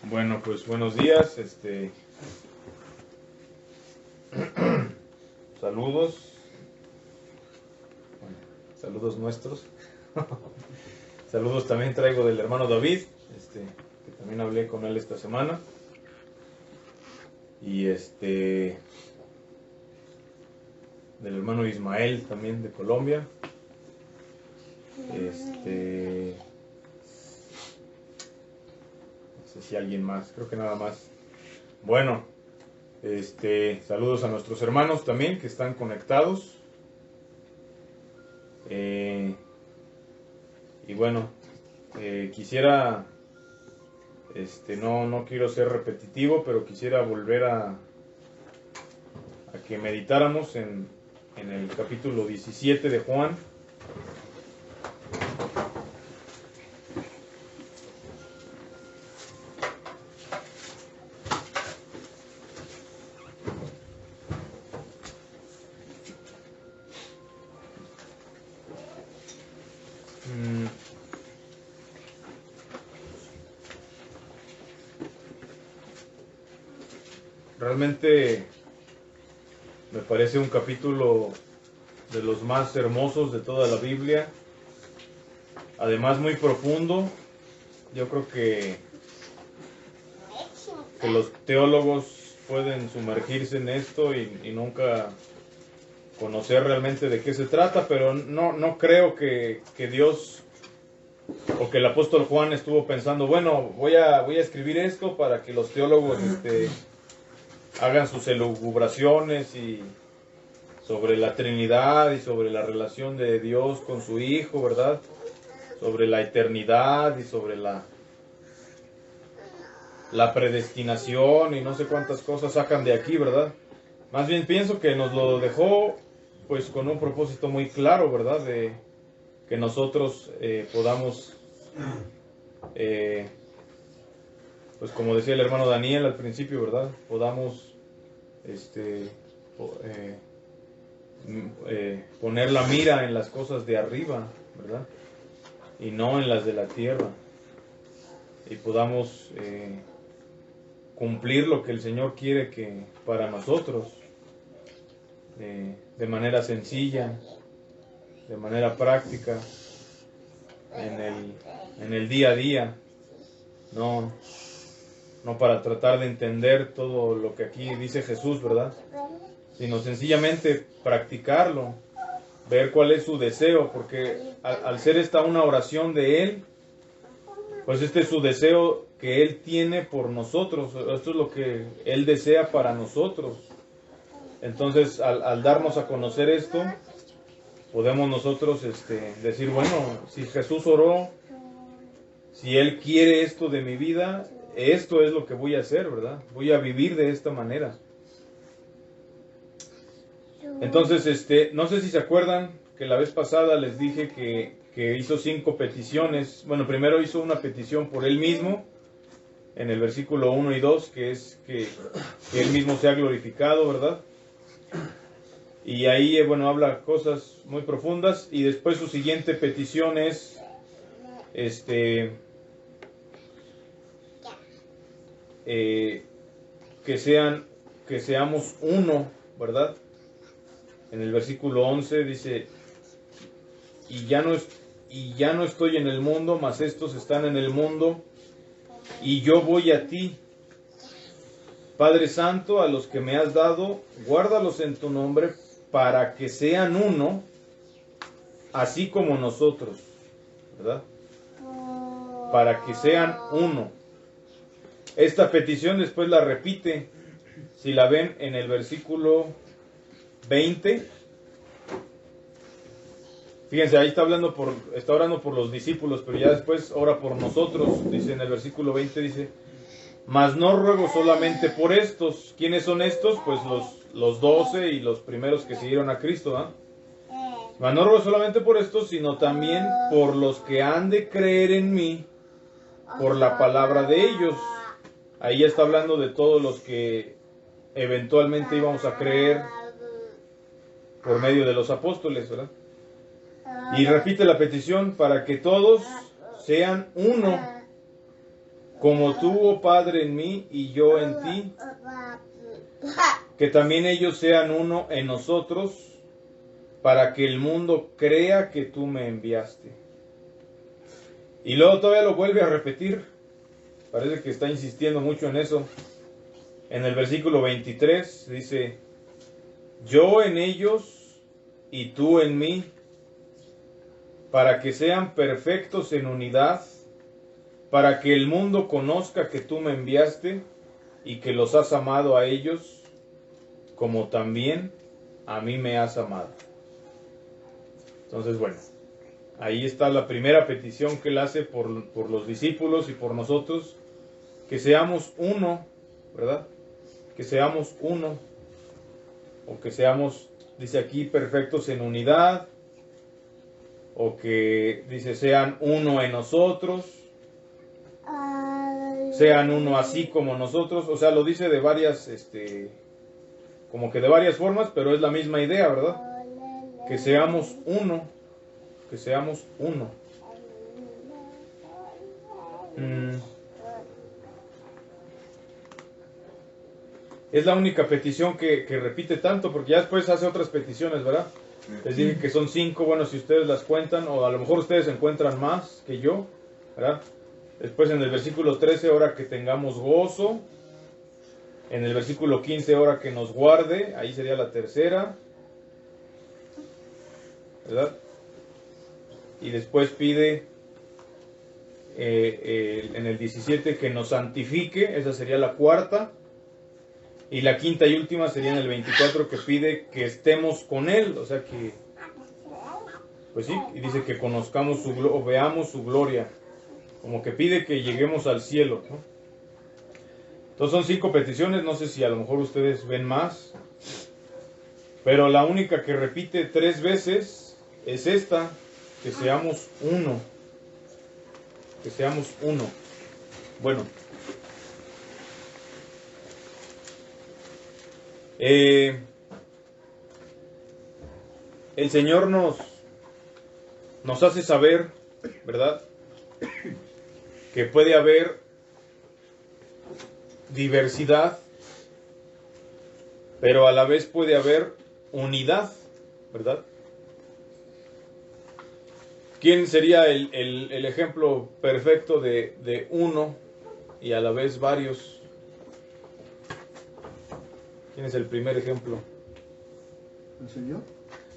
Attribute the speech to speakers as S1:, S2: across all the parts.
S1: Bueno, pues buenos días, saludos, bueno, saludos nuestros, saludos también traigo del hermano David, que también hablé con él esta semana, y del hermano Ismael también de Colombia, no sé si alguien más, creo que nada más. Bueno, saludos a nuestros hermanos también que están conectados. Y bueno, quisiera, no quiero ser repetitivo, pero quisiera volver a que meditáramos en el capítulo 17 de Juan. Realmente me parece un capítulo de los más hermosos de toda la Biblia, además muy profundo. Yo creo que los teólogos pueden sumergirse en esto y nunca conocer realmente de qué se trata, pero no creo que Dios o que el apóstol Juan estuvo pensando, bueno, voy a escribir esto para que los teólogos hagan sus elucubraciones y sobre la Trinidad y sobre la relación de Dios con su Hijo, ¿verdad? Sobre la eternidad y sobre la predestinación y no sé cuántas cosas sacan de aquí, ¿verdad? Más bien pienso que nos lo dejó pues con un propósito muy claro, ¿verdad? De que nosotros podamos, pues como decía el hermano Daniel al principio, ¿verdad? Podamos poner la mira en las cosas de arriba, ¿verdad? Y no en las de la tierra. Y podamos cumplir lo que el Señor quiere que para nosotros, de manera sencilla, de manera práctica, en el día a día, no para tratar de entender todo lo que aquí dice Jesús, ¿verdad? Sino sencillamente practicarlo, ver cuál es su deseo, porque al ser esta una oración de Él, pues este es su deseo que Él tiene por nosotros, esto es lo que Él desea para nosotros. Entonces, al darnos a conocer esto, podemos nosotros decir, bueno, si Jesús oró, si Él quiere esto de mi vida, esto es lo que voy a hacer, ¿verdad? Voy a vivir de esta manera. Entonces, no sé si se acuerdan que la vez pasada les dije que hizo 5 peticiones. Bueno, primero hizo una petición por Él mismo, en el versículo 1 y 2, que es que Él mismo sea glorificado, ¿verdad? Y ahí, bueno, habla cosas muy profundas. Y después su siguiente petición es, que seamos uno, ¿verdad? En el versículo 11 dice, y ya no estoy en el mundo, mas estos están en el mundo, y yo voy a ti. Padre Santo, a los que me has dado, guárdalos en tu nombre, para que sean uno, así como nosotros, ¿verdad? Para que sean uno. Esta petición después la repite, si la ven en el versículo 20. Fíjense, ahí está orando por los discípulos, pero ya después ora por nosotros. Dice en el versículo 20, dice, mas no ruego solamente por estos. ¿Quiénes son estos? Pues los 12 y los primeros que siguieron a Cristo, ¿ah? Mas no ruego solamente por estos, sino también por los que han de creer en mí, por la palabra de ellos. Ahí ya está hablando de todos los que eventualmente íbamos a creer por medio de los apóstoles, ¿verdad? Y repite la petición, para que todos sean uno, como tú, oh Padre, en mí y yo en ti, que también ellos sean uno en nosotros, para que el mundo crea que tú me enviaste. Y luego todavía lo vuelve a repetir. Parece que está insistiendo mucho en eso. En el versículo 23 dice, yo en ellos y tú en mí, para que sean perfectos en unidad, para que el mundo conozca que tú me enviaste y que los has amado a ellos, como también a mí me has amado. Entonces, bueno, ahí está la primera petición que él hace por los discípulos y por nosotros, que seamos uno, ¿verdad? Que seamos uno, o que seamos, dice aquí, perfectos en unidad, o que dice sean uno en nosotros, sean uno así como nosotros, o sea, lo dice de varias, como que de varias formas, pero es la misma idea, ¿verdad? Que seamos uno, que seamos uno. Es la única petición que repite tanto, porque ya después hace otras peticiones, ¿verdad? Les dije que son 5, bueno, si ustedes las cuentan, o a lo mejor ustedes encuentran más que yo, ¿verdad? Después en el versículo 13, ahora que tengamos gozo. En el versículo 15, ahora que nos guarde, ahí sería la tercera, ¿verdad? Y después pide en el 17 que nos santifique, esa sería la cuarta. Y la quinta y última sería en el 24, que pide que estemos con Él, o sea que, pues sí, y dice que conozcamos o veamos su gloria, como que pide que lleguemos al cielo, ¿no? Entonces son 5 peticiones, no sé si a lo mejor ustedes ven más, pero la única que repite 3 veces es esta, que seamos uno, que seamos uno. Bueno, el Señor nos hace saber, ¿verdad?, que puede haber diversidad, pero a la vez puede haber unidad, ¿verdad? ¿Quién sería el ejemplo perfecto de uno y a la vez varios? ¿Quién es el primer ejemplo?
S2: ¿El Señor?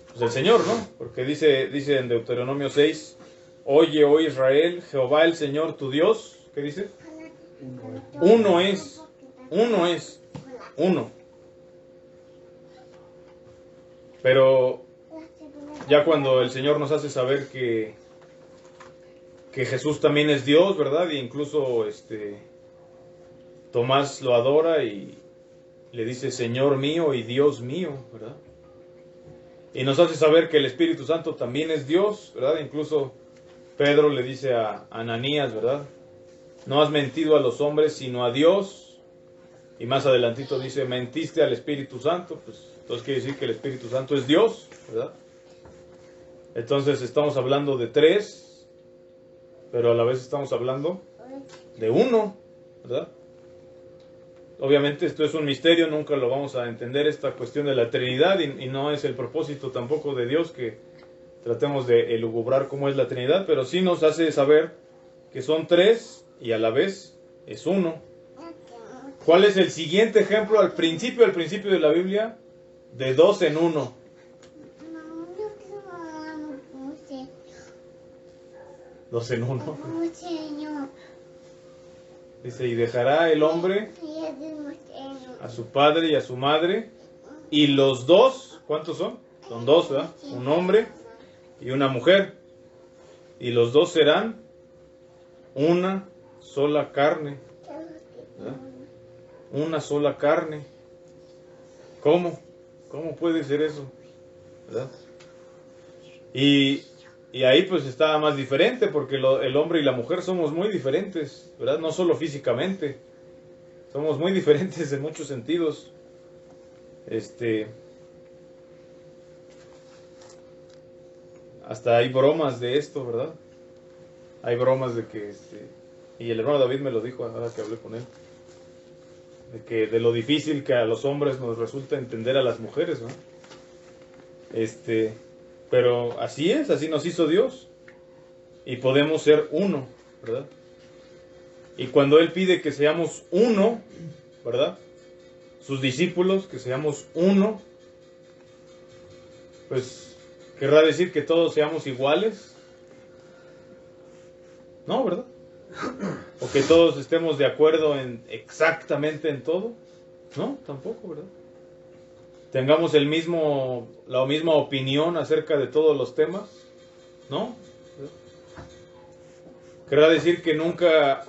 S1: Pues el Señor, ¿no? Porque dice en Deuteronomio 6, oye, oh Israel, Jehová el Señor tu Dios, ¿qué dice? Uno es. Pero ya cuando el Señor nos hace saber que Jesús también es Dios, ¿verdad? Y incluso Tomás lo adora y le dice Señor mío y Dios mío, ¿verdad? Y nos hace saber que el Espíritu Santo también es Dios, ¿verdad? Incluso Pedro le dice a Ananías, ¿verdad? No has mentido a los hombres sino a Dios. Y más adelantito dice, mentiste al Espíritu Santo. Pues entonces quiere decir que el Espíritu Santo es Dios, ¿verdad? Entonces estamos hablando de 3, pero a la vez estamos hablando de 1, ¿verdad? Obviamente esto es un misterio, nunca lo vamos a entender, esta cuestión de la Trinidad, y no es el propósito tampoco de Dios que tratemos de elucubrar cómo es la Trinidad, pero sí nos hace saber que son 3 y a la vez es 1. ¿Cuál es el siguiente ejemplo al principio de la Biblia de 2 en 1? Dos en uno. Dice, y dejará el hombre a su padre y a su madre, y los dos, ¿cuántos son? Son 2, ¿verdad? Un hombre y una mujer, y los dos serán una sola carne, ¿verdad? Una sola carne. ¿Cómo? ¿Cómo puede ser eso? ¿Verdad? Y ahí pues está más diferente, porque el hombre y la mujer somos muy diferentes, ¿verdad? No solo físicamente, somos muy diferentes en muchos sentidos. Hasta hay bromas de esto, ¿verdad? Hay bromas de que Y el hermano David me lo dijo ahora que hablé con él. De lo difícil que a los hombres nos resulta entender a las mujeres, ¿no? Pero así es, así nos hizo Dios. Y podemos ser uno, ¿verdad? Y cuando Él pide que seamos uno, ¿verdad? Sus discípulos, que seamos uno, pues, ¿querrá decir que todos seamos iguales? No, ¿verdad? O que todos estemos de acuerdo exactamente en todo. No, tampoco, ¿verdad? Tengamos la misma opinión acerca de todos los temas. No. ¿Querrá decir que nunca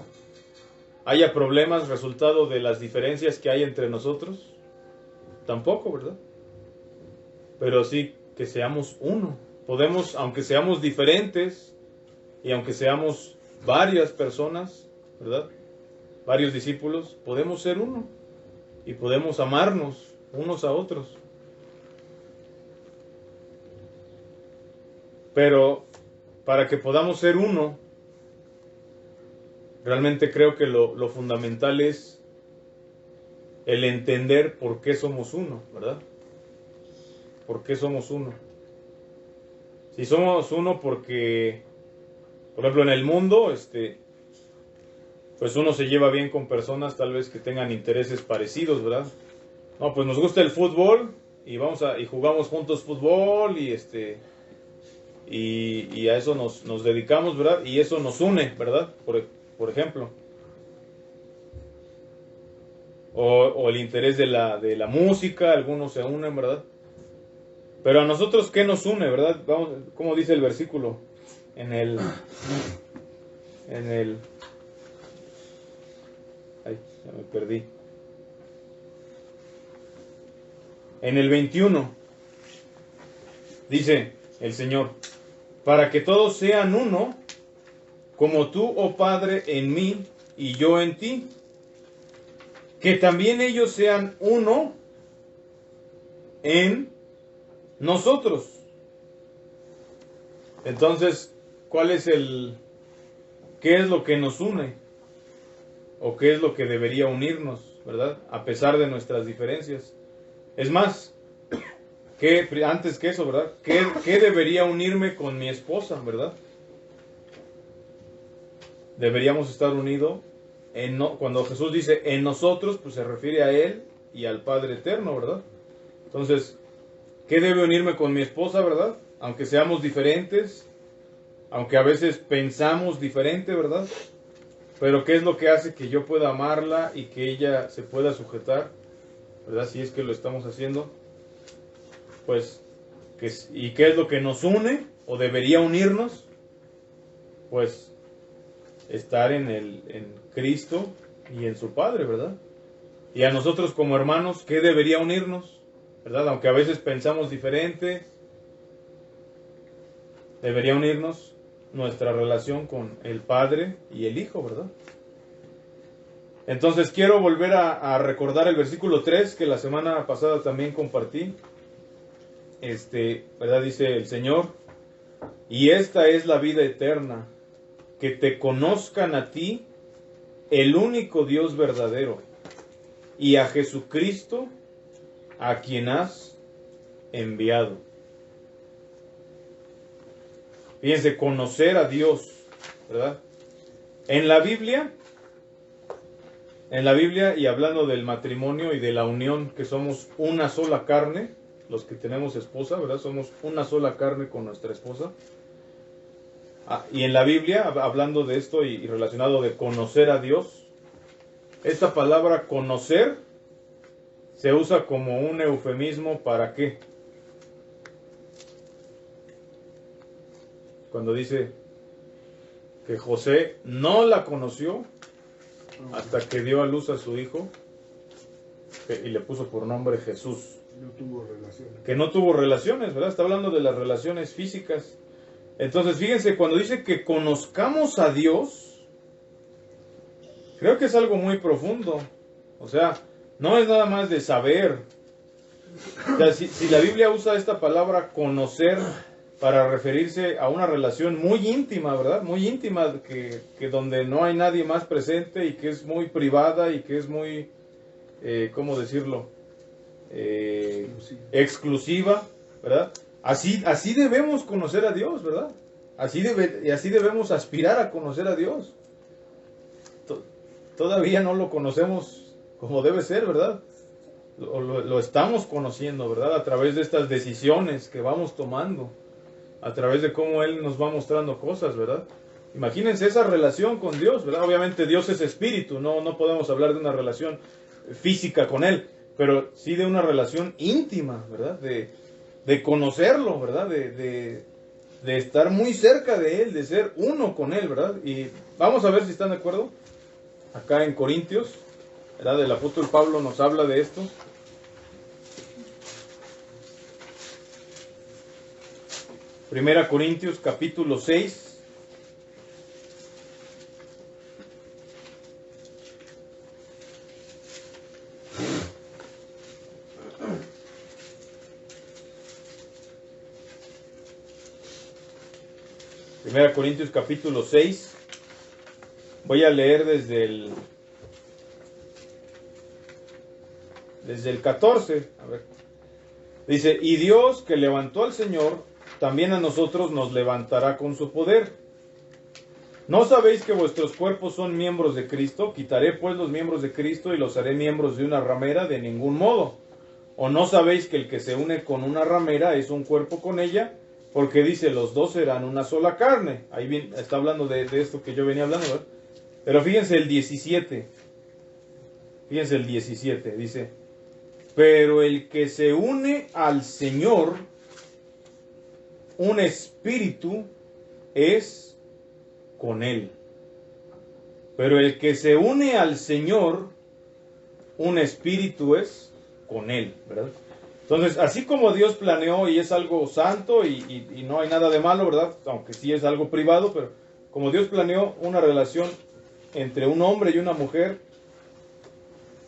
S1: haya problemas resultado de las diferencias que hay entre nosotros? Tampoco, ¿verdad? Pero sí que seamos uno. Podemos, aunque seamos diferentes y aunque seamos varias personas, ¿verdad? Varios discípulos, podemos ser uno y podemos amarnos unos a otros. Pero para que podamos ser uno, realmente creo que lo fundamental es el entender por qué somos uno, ¿verdad? ¿Por qué somos uno? Si somos uno porque, por ejemplo, en el mundo, pues uno se lleva bien con personas tal vez que tengan intereses parecidos, ¿verdad? No, pues nos gusta el fútbol y y jugamos juntos fútbol y a eso nos dedicamos, ¿verdad? Y eso nos une, ¿verdad? Por ejemplo. O el interés de la música, algunos se unen, ¿verdad? Pero a nosotros, ¿qué nos une, verdad? Vamos, ¿cómo dice el versículo? Ay, ya me perdí. En el 21 dice el Señor: para que todos sean uno, como tú, oh Padre, en mí y yo en ti, que también ellos sean uno en nosotros. Entonces, ¿qué es lo que nos une? ¿O qué es lo que debería unirnos, verdad? A pesar de nuestras diferencias. Es más, antes que eso, ¿verdad? ¿Qué debería unirme con mi esposa, verdad? Deberíamos estar unidos. Cuando Jesús dice en nosotros, pues se refiere a Él y al Padre Eterno, ¿verdad? Entonces, ¿qué debe unirme con mi esposa, verdad? Aunque seamos diferentes, aunque a veces pensamos diferente, ¿verdad? Pero ¿qué es lo que hace que yo pueda amarla y que ella se pueda sujetar, ¿verdad? Si es que lo estamos haciendo. Pues, ¿y qué es lo que nos une o debería unirnos? Pues, estar en Cristo y en su Padre, ¿verdad? Y a nosotros como hermanos, ¿qué debería unirnos? ¿Verdad? Aunque a veces pensamos diferente, debería unirnos nuestra relación con el Padre y el Hijo, ¿verdad? Entonces quiero volver a recordar el versículo 3 que la semana pasada también compartí. ¿Verdad? Dice el Señor: y esta es la vida eterna, que te conozcan a ti, el único Dios verdadero, y a Jesucristo, a quien has enviado. Fíjense, conocer a Dios, ¿verdad? En la Biblia, y hablando del matrimonio y de la unión, que somos una sola carne, los que tenemos esposa, ¿verdad? Somos una sola carne con nuestra esposa. Y en la Biblia, hablando de esto y relacionado de conocer a Dios, esta palabra conocer se usa como un eufemismo ¿para qué? Cuando dice que José no la conoció hasta que dio a luz a su hijo y le puso por nombre Jesús.
S2: No tuvo relaciones.
S1: Que no tuvo relaciones, ¿verdad? Está hablando de las relaciones físicas. Entonces, fíjense, cuando dice que conozcamos a Dios, creo que es algo muy profundo. O sea, no es nada más de saber. O sea, si la Biblia usa esta palabra conocer para referirse a una relación muy íntima, ¿verdad? Muy íntima, que donde no hay nadie más presente y que es muy privada y que es muy, ¿cómo decirlo? Exclusiva, ¿verdad? Así debemos conocer a Dios, ¿verdad? Así debemos aspirar a conocer a Dios. Todavía no lo conocemos como debe ser, ¿verdad? Lo estamos conociendo, ¿verdad? A través de estas decisiones que vamos tomando, a través de cómo Él nos va mostrando cosas, ¿verdad? Imagínense esa relación con Dios, ¿verdad? Obviamente Dios es espíritu, no podemos hablar de una relación física con Él, pero sí de una relación íntima, ¿verdad? De conocerlo, ¿verdad? De estar muy cerca de Él, de ser uno con Él, ¿verdad? Y vamos a ver si están de acuerdo. Acá en Corintios, ¿verdad? El apóstol Pablo nos habla de esto. Primera Corintios capítulo 6. Primera Corintios capítulo 6. Voy a leer desde el 14. A ver. Dice, y Dios que levantó al Señor, también a nosotros nos levantará con su poder. ¿No sabéis que vuestros cuerpos son miembros de Cristo? Quitaré pues los miembros de Cristo y los haré miembros de una ramera, de ningún modo. ¿O no sabéis que el que se une con una ramera es un cuerpo con ella? Porque dice, los dos serán una sola carne. Ahí bien, está hablando de esto que yo venía hablando, ¿verdad? Pero fíjense el 17. Fíjense el 17. Dice, pero el que se une al Señor, un espíritu es con Él. Pero el que se une al Señor, un espíritu es con Él, ¿verdad? Entonces, así como Dios planeó y es algo santo y no hay nada de malo, ¿verdad? Aunque sí es algo privado, pero como Dios planeó una relación entre un hombre y una mujer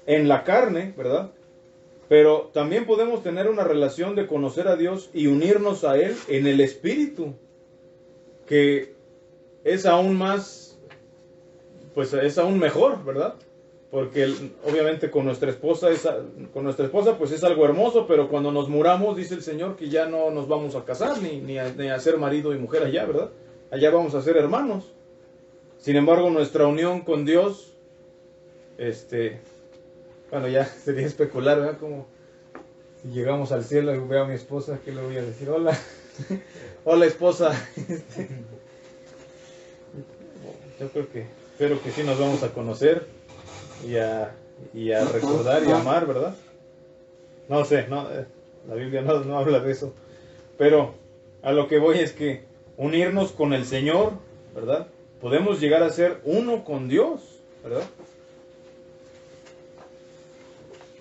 S1: en la carne, ¿verdad? Pero también podemos tener una relación de conocer a Dios y unirnos a Él en el Espíritu, que es aún más, pues es aún mejor, ¿verdad? Porque obviamente con nuestra esposa pues es algo hermoso, pero cuando nos muramos, dice el Señor, que ya no nos vamos a casar ni a ser marido y mujer allá, ¿verdad? Allá vamos a ser hermanos. Sin embargo, nuestra unión con Dios, bueno, ya sería especular, ¿verdad? Como si llegamos al cielo y veo a mi esposa, ¿qué le voy a decir? Hola, hola esposa. Yo espero que sí nos vamos a conocer y a recordar y amar, ¿verdad? No sé, la Biblia no habla de eso, pero a lo que voy es que unirnos con el Señor, ¿verdad? Podemos llegar a ser uno con Dios, ¿verdad?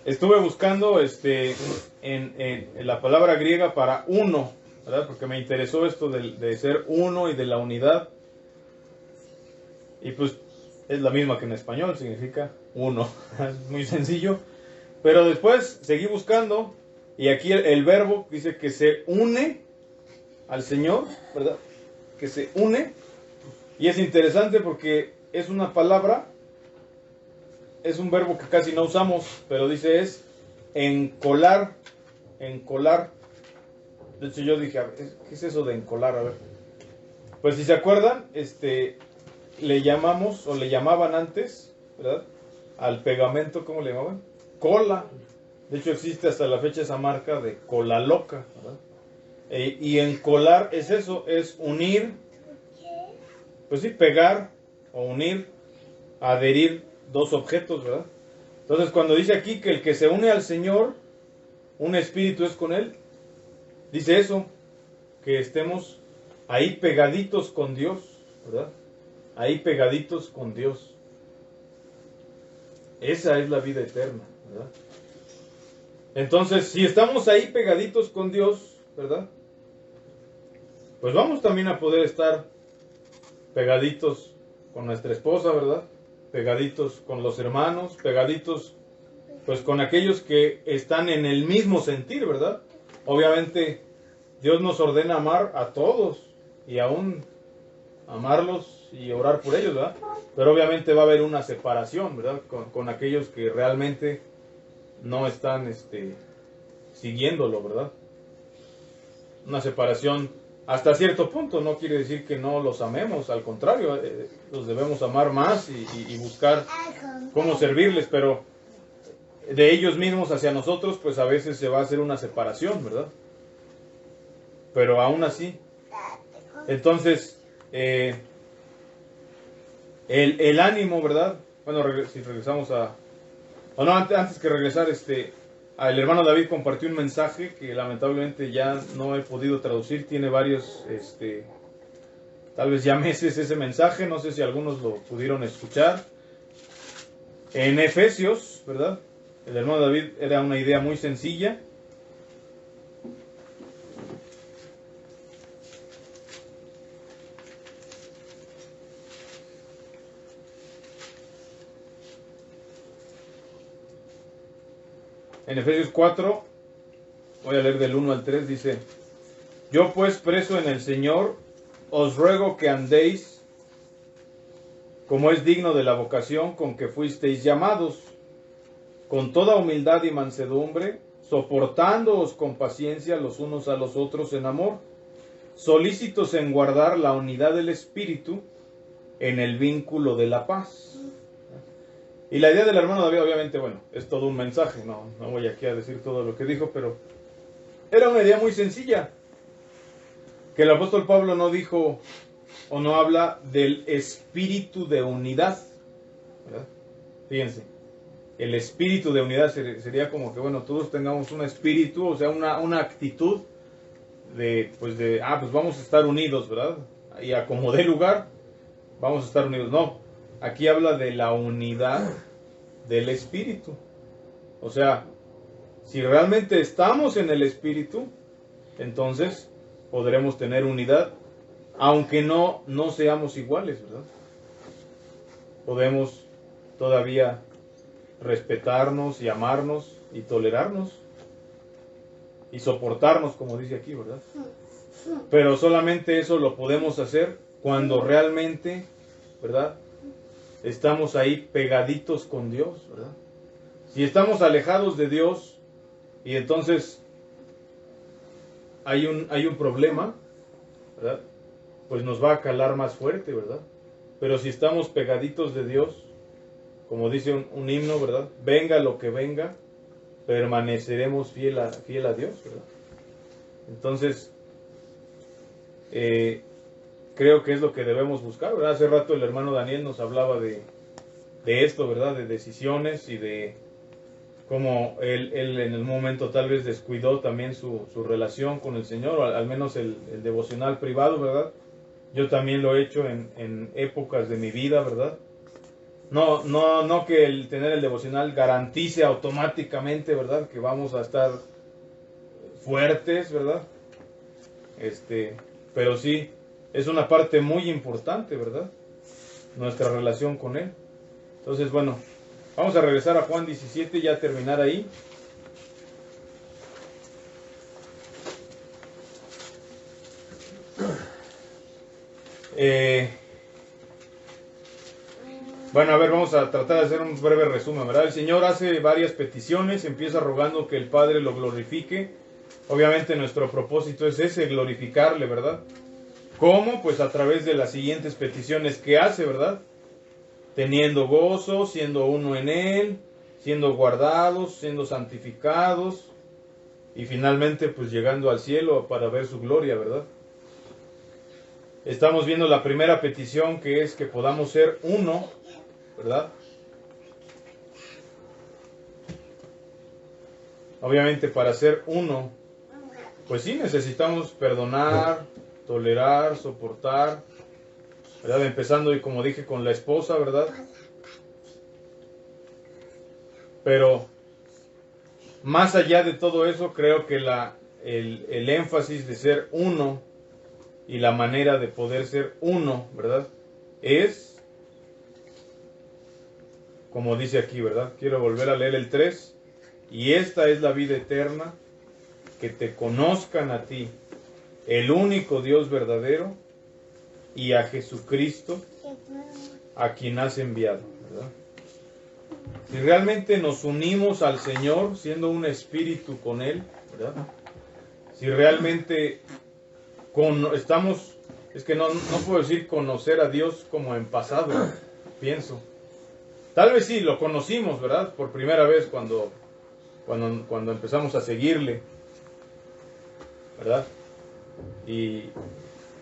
S1: Estuve buscando en la palabra griega para uno, ¿verdad? Porque me interesó esto de ser uno y de la unidad. Y pues es la misma que en español, significa uno. Es muy sencillo. Pero después seguí buscando y aquí el verbo dice que se une al Señor, ¿verdad? Que se une. Y es interesante porque es una palabra, es un verbo que casi no usamos, pero dice es encolar, encolar. De hecho yo dije, a ver, ¿qué es eso de encolar? A ver. Pues si se acuerdan, le llamamos, o le llamaban antes, ¿verdad? Al pegamento, ¿cómo le llamaban? Cola. De hecho existe hasta la fecha esa marca de cola loca, ¿verdad? Y encolar es eso, es unir, pues sí, pegar o unir, adherir dos objetos, ¿verdad? Entonces cuando dice aquí que el que se une al Señor, un espíritu es con Él, dice eso, que estemos ahí pegaditos con Dios, ¿verdad? Ahí pegaditos con Dios. Esa es la vida eterna, ¿verdad? Entonces, si estamos ahí pegaditos con Dios, ¿verdad? Pues vamos también a poder estar pegaditos con nuestra esposa, ¿verdad? Pegaditos con los hermanos, pegaditos pues con aquellos que están en el mismo sentir, ¿verdad? Obviamente Dios nos ordena amar a todos y aún amarlos y orar por ellos, ¿verdad? Pero obviamente va a haber una separación, ¿verdad? Con aquellos que realmente no están siguiéndolo, ¿verdad? Una separación hasta cierto punto. No quiere decir que no los amemos, al contrario, los debemos amar más y buscar cómo servirles, pero de ellos mismos hacia nosotros, pues a veces se va a hacer una separación, ¿verdad? Pero aún así, entonces, el ánimo, ¿verdad? Bueno, si regresamos a... O no, antes que regresar, el hermano David compartió un mensaje que lamentablemente ya no he podido traducir. Tiene varios, tal vez ya meses ese mensaje. No sé si algunos lo pudieron escuchar. En Efesios, ¿verdad? El hermano David era una idea muy sencilla. En Efesios 4, voy a leer del 1 al 3, dice: Yo pues, preso en el Señor, os ruego que andéis como es digno de la vocación con que fuisteis llamados, con toda humildad y mansedumbre, soportándoos con paciencia los unos a los otros en amor, solícitos en guardar la unidad del Espíritu en el vínculo de la paz. Y la idea del hermano David, obviamente, bueno, es todo un mensaje, no voy aquí a decir todo lo que dijo, pero era una idea muy sencilla, que el apóstol Pablo no dijo o no habla del espíritu de unidad, ¿verdad? Fíjense, el espíritu de unidad sería como que, bueno, todos tengamos un espíritu, o sea, una actitud pues vamos a estar unidos, ¿verdad? Y a como dé lugar, vamos a estar unidos. No, aquí habla de la unidad del Espíritu. O sea, si realmente estamos en el Espíritu, entonces podremos tener unidad, aunque no seamos iguales, ¿verdad? Podemos todavía respetarnos y amarnos y tolerarnos y soportarnos, como dice aquí, ¿verdad? Pero solamente eso lo podemos hacer cuando realmente, ¿verdad?, estamos ahí pegaditos con Dios, ¿verdad? Si estamos alejados de Dios y entonces hay un problema, ¿verdad?, pues nos va a calar más fuerte, ¿verdad? Pero si estamos pegaditos de Dios, como dice un himno, ¿verdad? Venga lo que venga, permaneceremos fiel a Dios, ¿verdad? Entonces, creo que es lo que debemos buscar, ¿verdad? Hace rato el hermano Daniel nos hablaba de esto, ¿verdad? De decisiones y de cómo él en el momento tal vez descuidó también su relación con el Señor, o al menos el devocional privado, ¿verdad? Yo también lo he hecho en épocas de mi vida, ¿verdad? No que el tener el devocional garantice automáticamente, ¿verdad?, que vamos a estar fuertes, ¿verdad? Pero sí, es una parte muy importante, ¿verdad?, nuestra relación con Él. Entonces, bueno, vamos a regresar a Juan 17 y ya terminar ahí. Bueno, a ver, vamos a tratar de hacer un breve resumen, ¿verdad? El Señor hace varias peticiones, empieza rogando que el Padre lo glorifique. Obviamente nuestro propósito es ese, glorificarle, ¿verdad? ¿Cómo? Pues a través de las siguientes peticiones que hace, ¿verdad? Teniendo gozo, siendo uno en Él, siendo guardados, siendo santificados y finalmente pues llegando al cielo para ver su gloria, ¿verdad? Estamos viendo la primera petición, que es que podamos ser uno, ¿verdad? Obviamente para ser uno, pues sí necesitamos perdonar, tolerar, soportar, ¿verdad? Empezando, y como dije, con la esposa, ¿verdad? Pero más allá de todo eso, creo que el énfasis de ser uno y la manera de poder ser uno, ¿verdad?, es, como dice aquí, ¿verdad? Quiero volver a leer el 3. Y esta es la vida eterna, que te conozcan a ti, el único Dios verdadero y a Jesucristo, a quien has enviado, ¿verdad? Si realmente nos unimos al Señor, siendo un espíritu con Él, ¿verdad? Si realmente estamos, es que no puedo decir conocer a Dios como en pasado, pienso. Tal vez sí, lo conocimos, ¿verdad? Por primera vez cuando empezamos a seguirle, ¿verdad? Y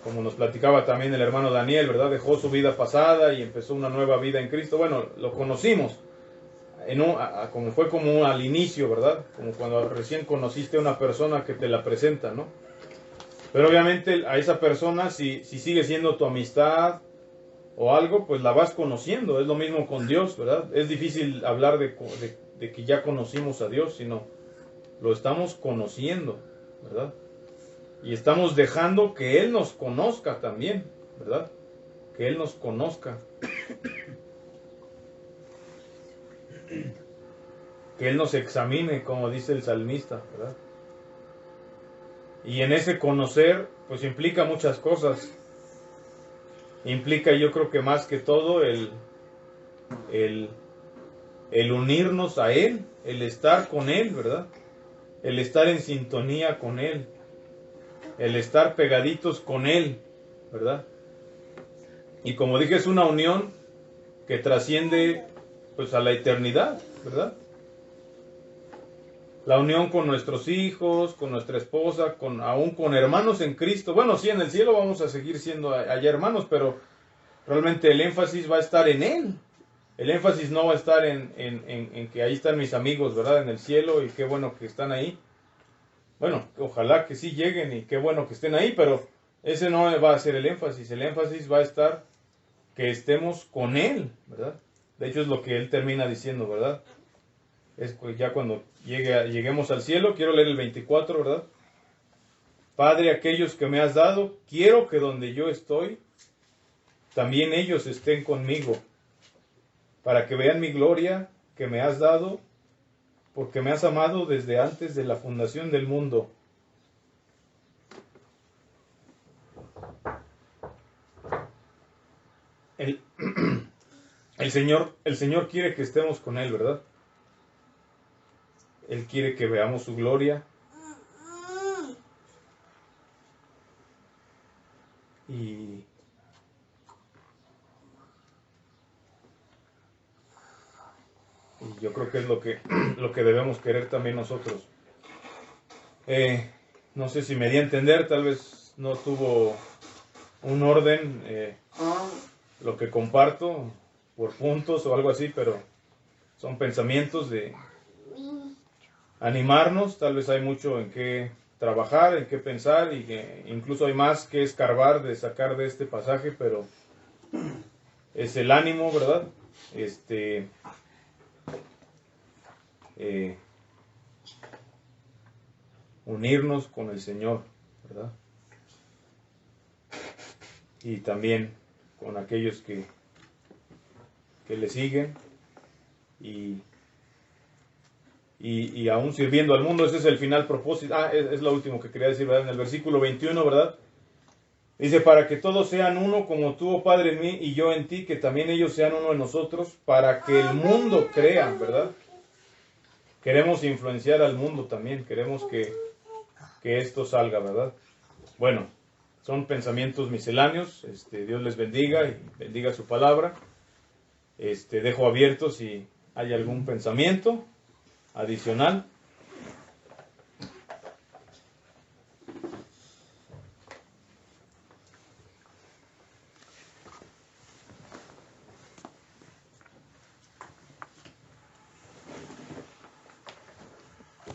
S1: como nos platicaba también el hermano Daniel, ¿verdad? Dejó su vida pasada y empezó una nueva vida en Cristo. Bueno, lo conocimos. Como fue como al inicio, ¿verdad? Como cuando recién conociste a una persona que te la presenta, ¿no? Pero obviamente a esa persona, si sigue siendo tu amistad o algo, pues la vas conociendo. Es lo mismo con Dios, ¿verdad? Es difícil hablar de que ya conocimos a Dios, sino lo estamos conociendo, ¿verdad? Y estamos dejando que Él nos conozca también, ¿verdad? Que Él nos conozca. Que Él nos examine, como dice el salmista, ¿verdad? Y en ese conocer, pues implica muchas cosas. Implica, yo creo que más que todo, el unirnos a Él, el estar con Él, ¿verdad? El estar en sintonía con Él, el estar pegaditos con Él, ¿verdad? Y como dije, es una unión que trasciende, pues, a la eternidad, ¿verdad? La unión con nuestros hijos, con nuestra esposa, aún con hermanos en Cristo. Bueno, sí, en el cielo vamos a seguir siendo allá hermanos, pero realmente el énfasis va a estar en Él. El énfasis no va a estar en que ahí están mis amigos, ¿verdad? En el cielo, y qué bueno que están ahí. Bueno, ojalá que sí lleguen y qué bueno que estén ahí, pero ese no va a ser el énfasis. El énfasis va a estar que estemos con Él, ¿verdad? De hecho es lo que Él termina diciendo, ¿verdad? Es ya cuando lleguemos al cielo, quiero leer el 24, ¿verdad? Padre, aquellos que me has dado, quiero que donde yo estoy, también ellos estén conmigo, para que vean mi gloria que me has dado, porque me has amado desde antes de la fundación del mundo. El Señor quiere que estemos con Él, ¿verdad? Él quiere que veamos su gloria. Y yo creo que es lo que debemos querer también nosotros. No sé si me di a entender, tal vez no tuvo un orden lo que comparto por puntos o algo así, pero son pensamientos de animarnos. Tal vez hay mucho en qué trabajar, en qué pensar, y que incluso hay más que escarbar de sacar de este pasaje, pero es el ánimo, ¿verdad? Unirnos con el Señor, ¿verdad? Y también con aquellos que le siguen y aún sirviendo al mundo. Ese es el final propósito. Es lo último que quería decir, ¿verdad? En el versículo 21, ¿verdad? Dice, para que todos sean uno como tú, oh Padre, en mí y yo en ti, que también ellos sean uno en nosotros, para que el mundo crea, ¿verdad? Queremos influenciar al mundo también, queremos que esto salga, ¿verdad? Bueno, son pensamientos misceláneos. Dios les bendiga y bendiga su palabra. Dejo abierto si hay algún pensamiento adicional.